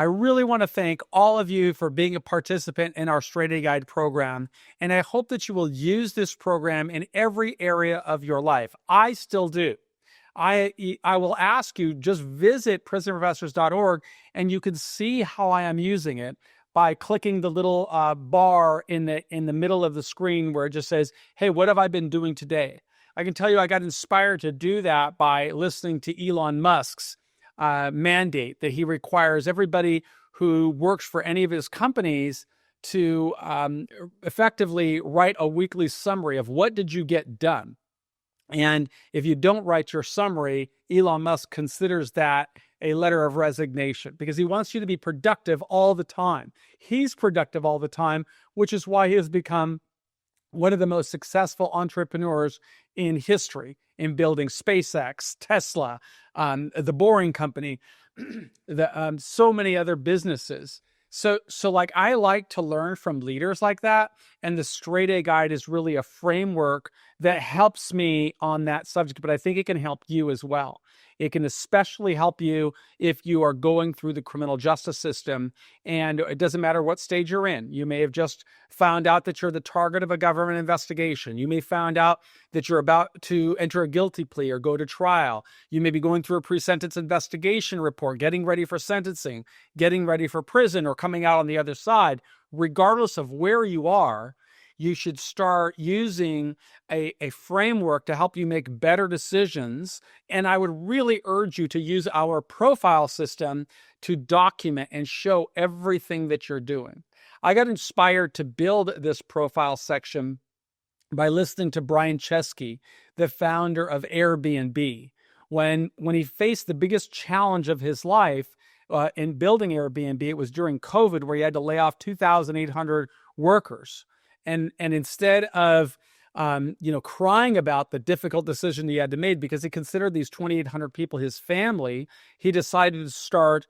I really want to thank all of you for being a participant in our Straight A Guide program, and I hope that you will use this program in every area of your life. I still do. I will ask you, just visit prisonerinvestors.org and you can see how I am using it by clicking the little bar in the middle of the screen where it just says, hey, what have I been doing today? I can tell you I got inspired to do that by listening to Elon Musk's mandate that he requires everybody who works for any of his companies to effectively write a weekly summary of what did you get done. And if you don't write your summary, Elon Musk considers that a letter of resignation because he wants you to be productive all the time. He's productive all the time, which is why he has become one of the most successful entrepreneurs in history in building SpaceX, Tesla, the Boring Company, so many other businesses. So like I like to learn from leaders like that. And the Straight A Guide is really a framework that helps me on that subject, but I think it can help you as well. It can especially help you if you are going through the criminal justice system, and it doesn't matter what stage you're in. You may have just found out that you're the target of a government investigation. You may find out that you're about to enter a guilty plea or go to trial. You may be going through a pre-sentence investigation report, getting ready for sentencing, getting ready for prison, or coming out on the other side. Regardless of where you are, you should start using a framework to help you make better decisions. And I would really urge you to use our profile system to document and show everything that you're doing. I got inspired to build this profile section by listening to Brian Chesky, the founder of Airbnb. When he faced the biggest challenge of his life in building Airbnb, it was during COVID, where he had to lay off 2,800 workers. And instead of crying about the difficult decision he had to make because he considered these 2,800 people his family, he decided to start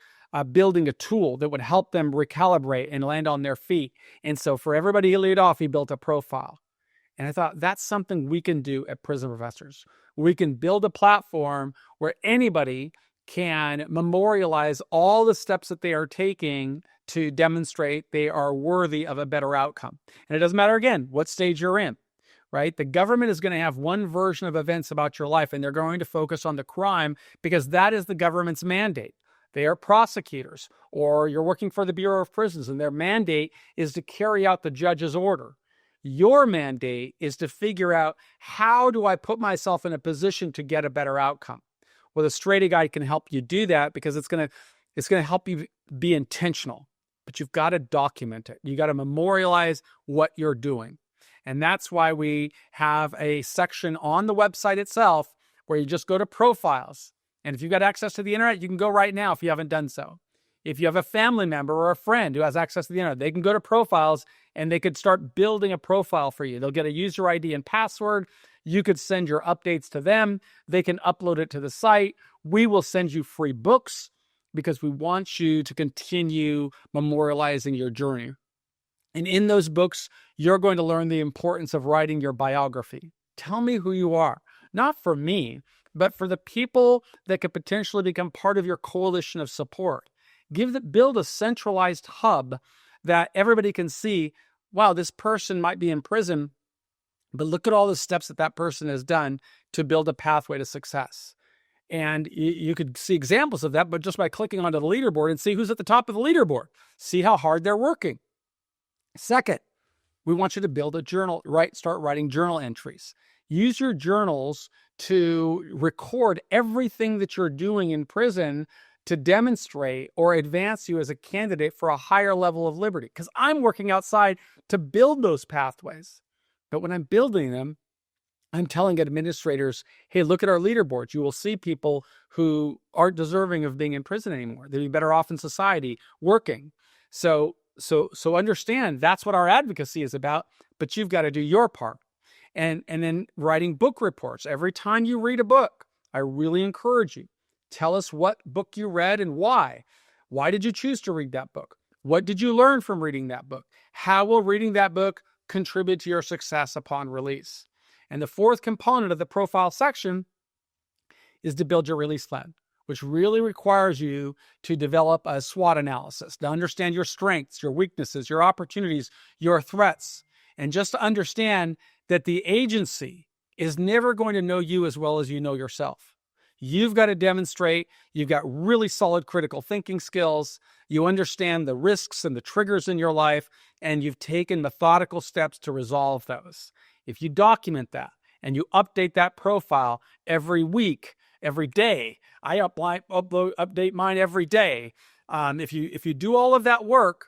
building a tool that would help them recalibrate and land on their feet. And so for everybody he laid off, he built a profile. And I thought that's something we can do at Prison Professors. We can build a platform where anybody can memorialize all the steps that they are taking to demonstrate they are worthy of a better outcome. And it doesn't matter, again, what stage you're in, right? The government is going to have one version of events about your life, and they're going to focus on the crime because that is the government's mandate. They are prosecutors, or you're working for the Bureau of Prisons, and their mandate is to carry out the judge's order. Your mandate is to figure out, how do I put myself in a position to get a better outcome? Well, the Straight A Guide can help you do that because it's going to help you be intentional. But you've got to document it. You got to memorialize what you're doing. And that's why we have a section on the website itself where you just go to profiles. And if you've got access to the internet, you can go right now if you haven't done so. If you have a family member or a friend who has access to the internet, they can go to profiles and they could start building a profile for you. They'll get a user ID and password. You could send your updates to them. They can upload it to the site. We will send you free books because we want you to continue memorializing your journey. And in those books, you're going to learn the importance of writing your biography. Tell me who you are, not for me, but for the people that could potentially become part of your coalition of support. Build a centralized hub that everybody can see, wow, this person might be in prison, but look at all the steps that person has done to build a pathway to success. And you could see examples of that, but just by clicking onto the leaderboard and see who's at the top of the leaderboard. See how hard they're working. Second, we want you to build a journal, start writing journal entries. Use your journals to record everything that you're doing in prison to demonstrate or advance you as a candidate for a higher level of liberty. Because I'm working outside to build those pathways. But when I'm building them, I'm telling administrators, hey, look at our leaderboards. You will see people who aren't deserving of being in prison anymore. They'd be better off in society working. So understand that's what our advocacy is about, but you've got to do your part. And then writing book reports. Every time you read a book, I really encourage you, tell us what book you read and why. Why did you choose to read that book? What did you learn from reading that book? How will reading that book contribute to your success upon release? And the fourth component of the profile section is to build your release plan. which really requires you to develop a SWOT analysis, to understand your strengths, your weaknesses, your opportunities, your threats, and just to understand that the agency is never going to know you as well as you know yourself. You've got to demonstrate you've got really solid critical thinking skills, you understand the risks and the triggers in your life, and you've taken methodical steps to resolve those. If you document that and you update that profile every week, every day, I update mine every day. If you do all of that work,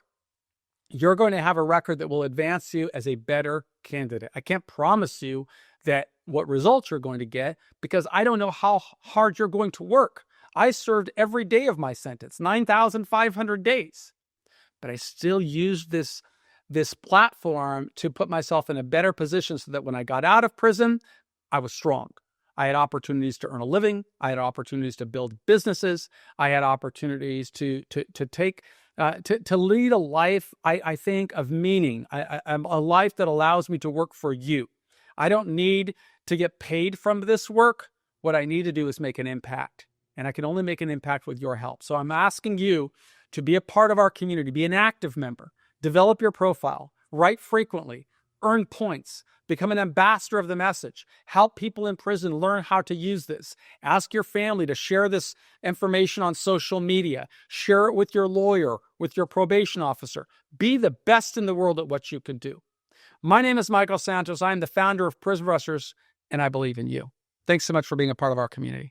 you're going to have a record that will advance you as a better candidate. I can't promise you that what results you're going to get because I don't know how hard you're going to work. I served every day of my sentence, 9,500 days, but I still used this platform to put myself in a better position so that when I got out of prison, I was strong. I had opportunities to earn a living. I had opportunities to build businesses. I had opportunities to lead a life, I think, of meaning, a life that allows me to work for you. I don't need to get paid from this work. What I need to do is make an impact, and I can only make an impact with your help. So I'm asking you to be a part of our community, be an active member, develop your profile, write frequently, earn points, become an ambassador of the message, help people in prison learn how to use this. Ask your family to share this information on social media. Share it with your lawyer, with your probation officer. Be the best in the world at what you can do. My name is Michael Santos. I'm the founder of Prison Busters, and I believe in you. Thanks so much for being a part of our community.